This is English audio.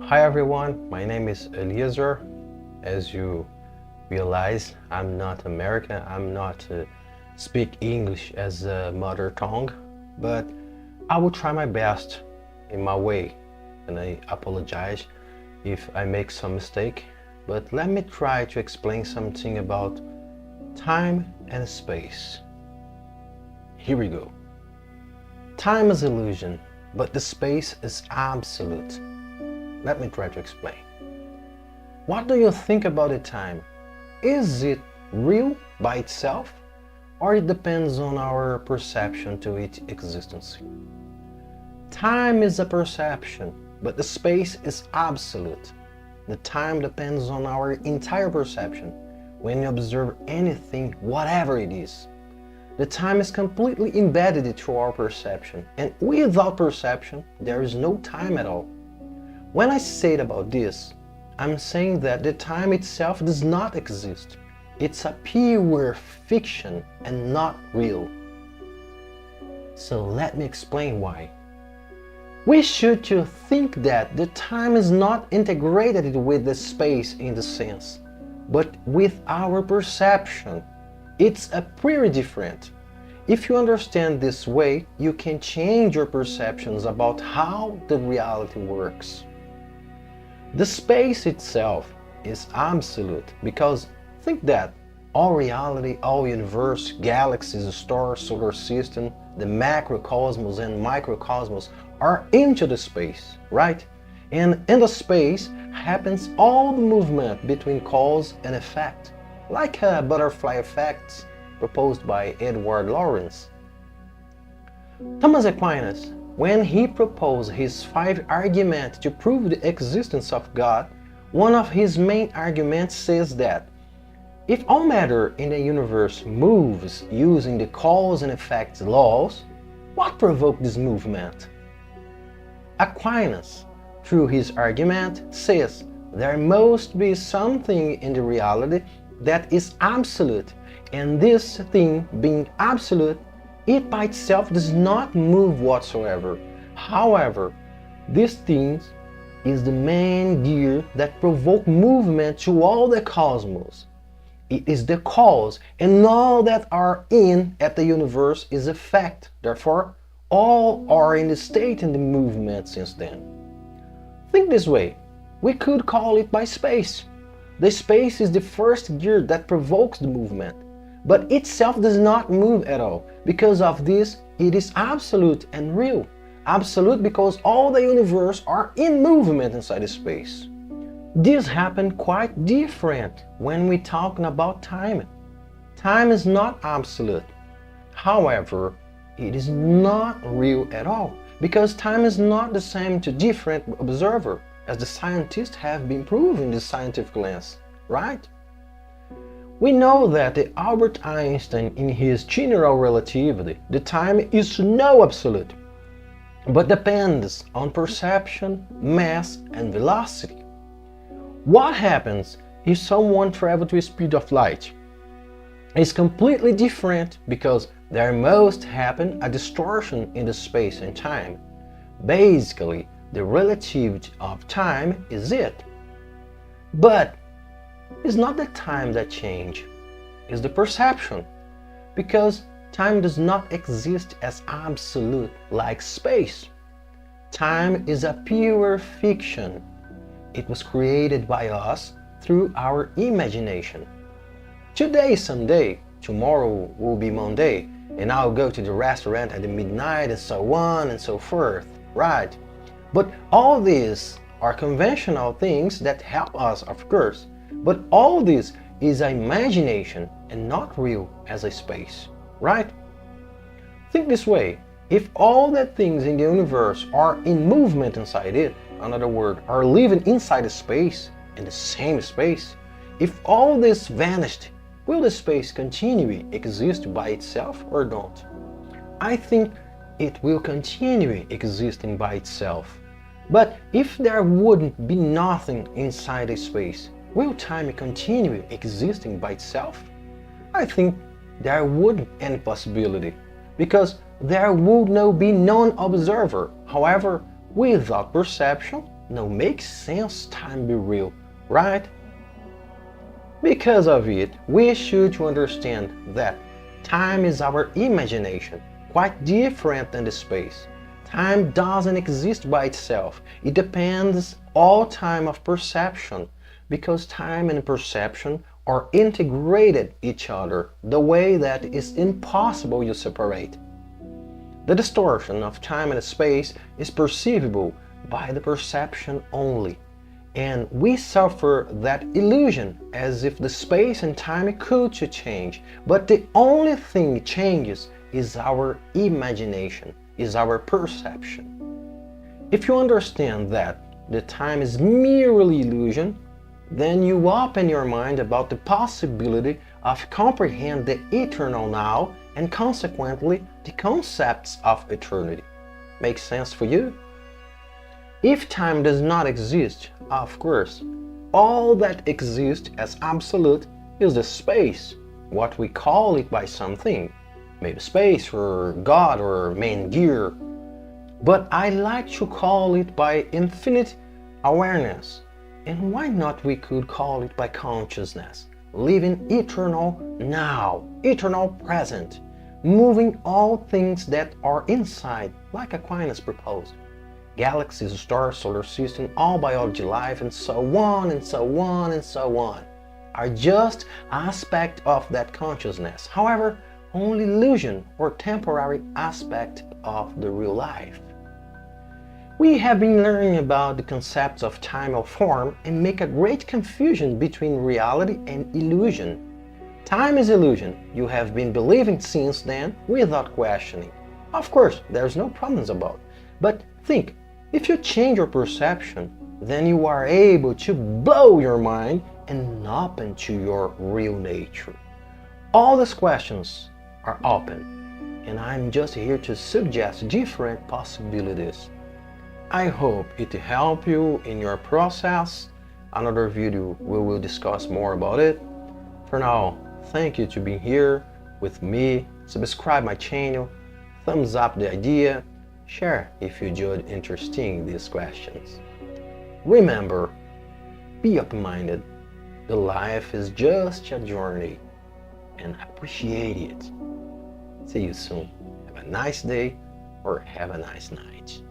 Hi everyone, my name is Eliezer. As you realize, I'm not American, I'm not speak English as a mother tongue, but I will try my best in my way, and I apologize if I make some mistake, but let me try to explain something about time and space. Here we go. Time is illusion, but the space is absolute. Let me try to explain. What do you think about the time? Is it real by itself, or it depends on our perception to its existence? Time is a perception, but the space is absolute. The time depends on our entire perception when you observe anything, whatever it is. The time is completely embedded into our perception, and without perception, there is no time at all. When I say about this, I'm saying that the time itself does not exist. It's a pure fiction and not real. So let me explain why. We should to think that the time is not integrated with the space in the sense, but with our perception. It's a pretty different. If you understand this way, you can change your perceptions about how the reality works. The space itself is absolute because think that all reality, all universe, galaxies, stars, solar system, the macrocosmos and microcosmos are into the space, right? And in the space happens all the movement between cause and effect, like butterfly effects proposed by Edward Lorenz. Thomas Aquinas, when he proposed his 5 arguments to prove the existence of God, one of his main arguments says that if all matter in the universe moves using the cause and effect laws, what provoked this movement? Aquinas, through his argument, says there must be something in the reality that is absolute, and this thing being absolute, it by itself does not move whatsoever. However, this thing is the main gear that provokes movement to all the cosmos. It is the cause, and all that are in at the universe is effect. Therefore, all are in the state and the movement since then. Think this way. We could call it by space. The space is the first gear that provokes the movement, but itself does not move at all. Because of this, it is absolute and real. Absolute because all the universe are in movement inside the space. This happened quite different when we talking about time. Time is not absolute. However, it is not real at all because time is not the same to different observer, as the scientists have been proving the scientific lens, right? We know that the Albert Einstein in his general relativity, the time is no absolute, but depends on perception, mass and velocity. What happens if someone travels to the speed of light? It's completely different because there must happen a distortion in the space and time. Basically, the relativity of time is it. But it's not the time that changes, it's the perception. Because time does not exist as absolute like space. Time is a pure fiction. It was created by us through our imagination. Today is Sunday, tomorrow will be Monday, and I'll go to the restaurant at midnight and so on and so forth, right? But all these are conventional things that help us, of course, but all this is imagination and not real as a space, right? Think this way, if all the things in the universe are in movement inside it, in other words, are living inside a space, in the same space, if all this vanished, will the space continue exist by itself or not? I think it will continue existing by itself. But if there wouldn't be nothing inside a space, will time continue existing by itself? I think there wouldn't any possibility, because there would not be non-observer. However, without perception, No, makes sense time be real, right? Because of it, we should understand that time is our imagination, quite different than the space. Time doesn't exist by itself. It depends all time of perception, because time and perception are integrated each other the way that is impossible to separate. The distortion of time and space is perceivable by the perception only, and we suffer that illusion as if the space and time could change, but the only thing changes is our imagination, is our perception. If you understand that the time is merely illusion, then you open your mind about the possibility of comprehend the eternal now and consequently the concepts of eternity. Makes sense for you? If time does not exist, of course, all that exists as absolute is the space, what we call it by something, maybe space or God or main gear. But I like to call it by infinite awareness. And why not we could call it by consciousness, living eternal now, eternal present, moving all things that are inside, like Aquinas proposed. Galaxies, stars, solar system, all biology, life, and so on, and so on, and so on, are just aspect of that consciousness. However, only illusion or temporary aspect of the real life. We have been learning about the concepts of time or form and make a great confusion between reality and illusion. Time is illusion. You have been believing since then without questioning. Of course, there's no problems about it. But think, if you change your perception, then you are able to blow your mind and open to your real nature. All these questions are open, and I'm just here to suggest different possibilities. I hope it helped you in your process. Another video we will discuss more about it. For now, thank you to be here with me. Subscribe my channel, thumbs up the idea, share if you enjoyed interesting these questions. Remember, be open-minded. The life is just a journey, and appreciate it. See you soon. Have a nice day or have a nice night.